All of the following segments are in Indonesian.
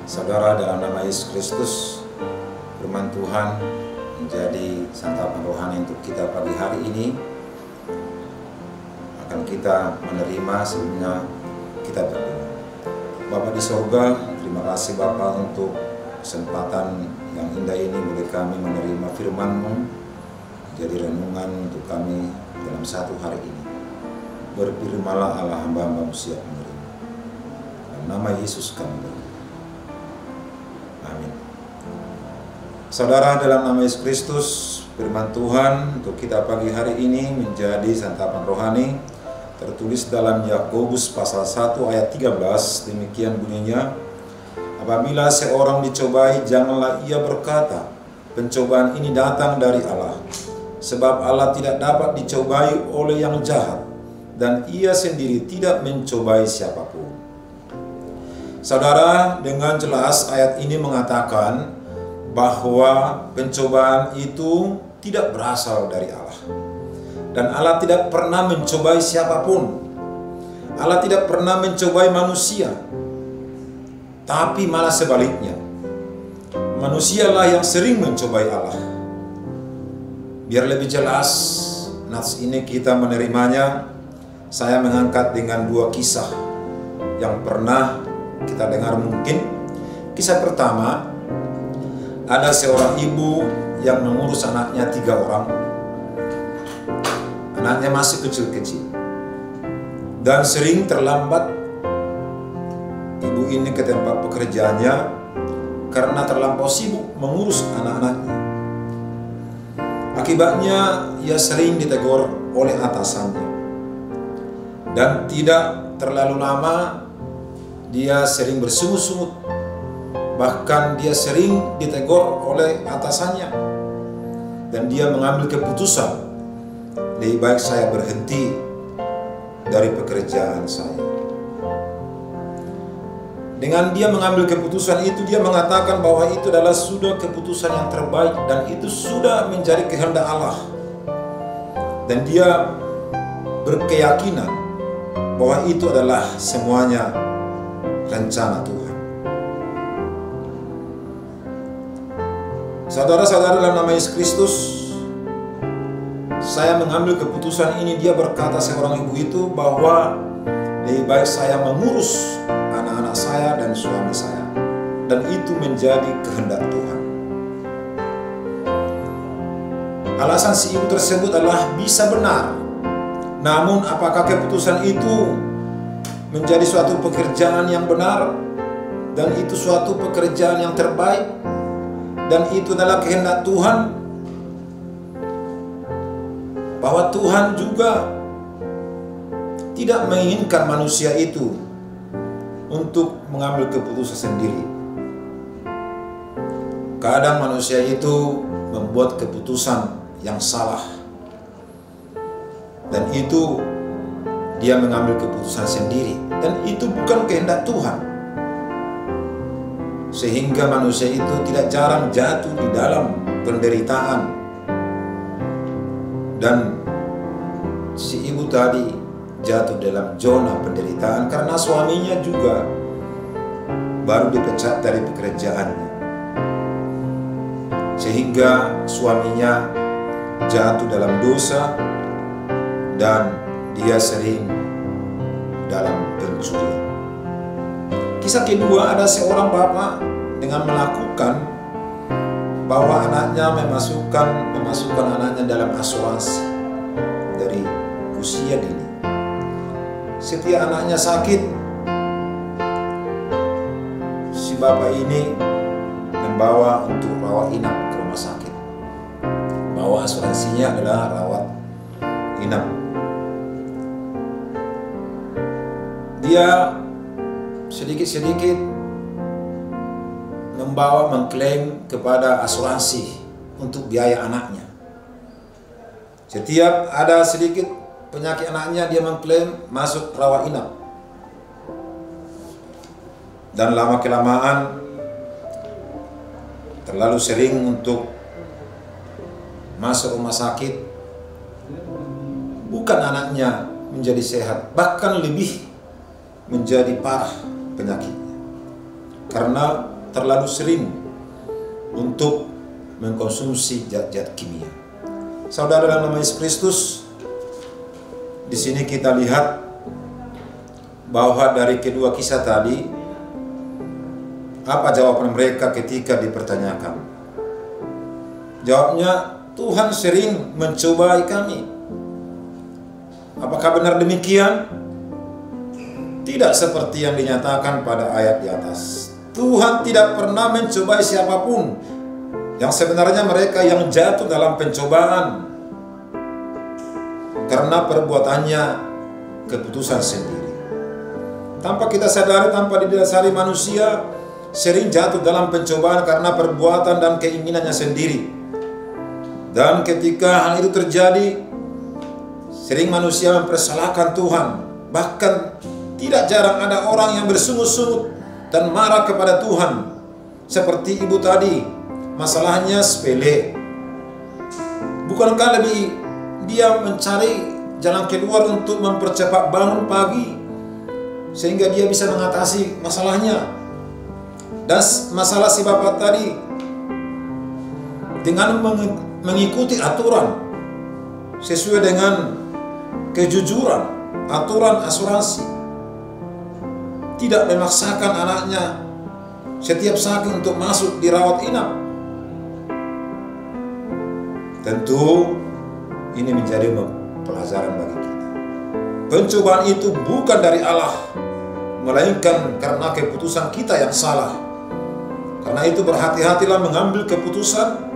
Saudara, dalam nama Yesus Kristus, firman Tuhan menjadi santapan rohani untuk kita pagi hari ini. Akan kita menerima sebelumnya kita berdoa. Bapa di sorga, terima kasih Bapa untuk kesempatan yang indah ini boleh kami menerima firman-Mu jadi renungan untuk kami dalam satu hari ini. Berfirmanlah Allah, hamba-hamba-Mu siap menerima. Dalam nama Yesus kami berdoa. Amin. Saudara, dalam nama Yesus Kristus, firman Tuhan untuk kita pagi hari ini menjadi santapan rohani tertulis dalam Yakobus pasal 1 ayat 13. Demikian bunyinya, apabila seorang dicobai, janganlah ia berkata, pencobaan ini datang dari Allah. Sebab Allah tidak dapat dicobai oleh yang jahat, dan ia sendiri tidak mencobai siapapun. Saudara, dengan jelas ayat ini mengatakan bahwa pencobaan itu tidak berasal dari Allah. Dan Allah tidak pernah mencobai siapapun. Allah tidak pernah mencobai manusia. Tapi malah sebaliknya. Manusialah yang sering mencobai Allah. Biar lebih jelas nats ini kita menerimanya, saya mengangkat dengan dua kisah yang pernah kita dengar mungkin. Kisah pertama, ada seorang ibu yang mengurus anaknya 3 orang. Anaknya masih kecil-kecil dan sering terlambat ibu ini ke tempat pekerjaannya karena terlampau sibuk mengurus anak-anaknya. Akibatnya ia sering ditegur oleh atasannya, dan tidak terlalu lama dia sering bersungut-sungut. Bahkan dia sering ditegur oleh atasannya, dan dia mengambil keputusan, lebih baik saya berhenti dari pekerjaan saya. Dengan dia mengambil keputusan itu, dia mengatakan bahwa itu adalah sudah keputusan yang terbaik dan itu sudah menjadi kehendak Allah. Dan dia berkeyakinan bahwa itu adalah semuanya rencana Tuhan. Saudara-saudara, dalam nama Yesus Kristus, saya mengambil keputusan ini. Dia berkata, seorang ibu itu, bahwa lebih baik saya mengurus anak-anak saya dan suami saya, dan itu menjadi kehendak Tuhan. Alasan si ibu tersebut adalah bisa benar. Namun apakah keputusan itu menjadi suatu pekerjaan yang benar, dan itu suatu pekerjaan yang terbaik, dan itu adalah kehendak Tuhan? Bahwa Tuhan juga tidak menginginkan manusia itu untuk mengambil keputusan sendiri. Kadang manusia itu membuat keputusan yang salah, dan itu dia mengambil keputusan sendiri, dan itu bukan kehendak Tuhan. Sehingga manusia itu tidak jarang jatuh di dalam penderitaan. Dan si ibu tadi jatuh dalam zona penderitaan karena suaminya juga baru dipecat dari pekerjaannya. Sehingga suaminya jatuh dalam dosa dan dia sering dalam pencurian. Kisah kedua, ada seorang bapak dengan melakukan bahwa anaknya memasukkan anaknya dalam asuransi dari usia dini. Setiap anaknya sakit, si bapak ini membawa untuk rawat inap ke rumah sakit. Bahwa asuransinya adalah rawat inap. Dia sedikit-sedikit mengklaim kepada asuransi untuk biaya anaknya. Setiap ada sedikit penyakit anaknya, dia mengklaim masuk rawat inap. Dan lama-kelamaan terlalu sering untuk masuk rumah sakit, bukan anaknya menjadi sehat, bahkan lebih menjadi parah penyakitnya. Karena terlalu sering untuk mengkonsumsi zat-zat kimia. Saudara dalam nama Yesus Kristus, di sini kita lihat bahwa dari kedua kisah tadi, apa jawaban mereka ketika dipertanyakan? Jawabnya, Tuhan sering mencobai kami. Apakah benar demikian? Tidak seperti yang dinyatakan pada ayat di atas. Tuhan tidak pernah mencobai siapapun. Yang sebenarnya mereka yang jatuh dalam pencobaan karena perbuatannya keputusan sendiri. Tanpa kita sadari, tanpa didasari, manusia sering jatuh dalam pencobaan karena perbuatan dan keinginannya sendiri. Dan ketika hal itu terjadi, sering manusia mempersalahkan Tuhan. Bahkan tidak jarang ada orang yang bersungut-sungut dan marah kepada Tuhan. Seperti ibu tadi, masalahnya sepele. Bukankah lebih dia mencari jalan keluar untuk mempercepat bangun pagi sehingga dia bisa mengatasi masalahnya? Dan masalah si bapak tadi, dengan mengikuti aturan sesuai dengan kejujuran, aturan asuransi, tidak memaksakan anaknya setiap saat untuk masuk dirawat inap. Tentu ini menjadi pelajaran bagi kita. Pencobaan itu bukan dari Allah, melainkan karena keputusan kita yang salah. Karena itu berhati-hatilah mengambil keputusan,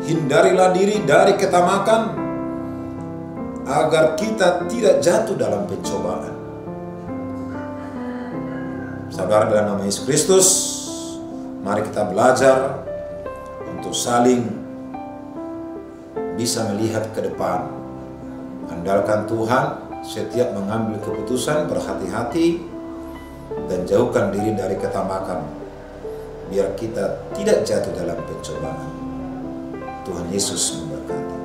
hindarilah diri dari ketamakan, agar kita tidak jatuh dalam pencobaan. Saudara dalam nama Yesus Kristus, mari kita belajar untuk saling bisa melihat ke depan. Andalkan Tuhan setiap mengambil keputusan, berhati-hati dan jauhkan diri dari ketamakan, biar kita tidak jatuh dalam pencobaan. Tuhan Yesus memberkati.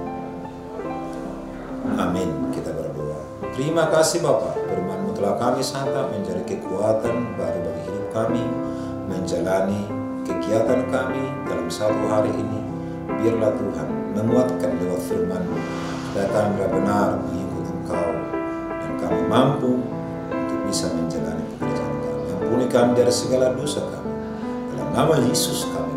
Amin. Kita berdoa. Terima kasih Bapa, firman-Mu telah kami santap menjadi kekuatan baru bagi hidup kami, menjalani kegiatan kami dalam satu hari ini. Biarlah Tuhan menguatkan lewat firman-Mu, supaya kami benar-benar mengikut Engkau dan kami mampu untuk bisa menjalani pekerjaan kami. Ampuni kami dari segala dosa kami. Dalam nama Yesus kami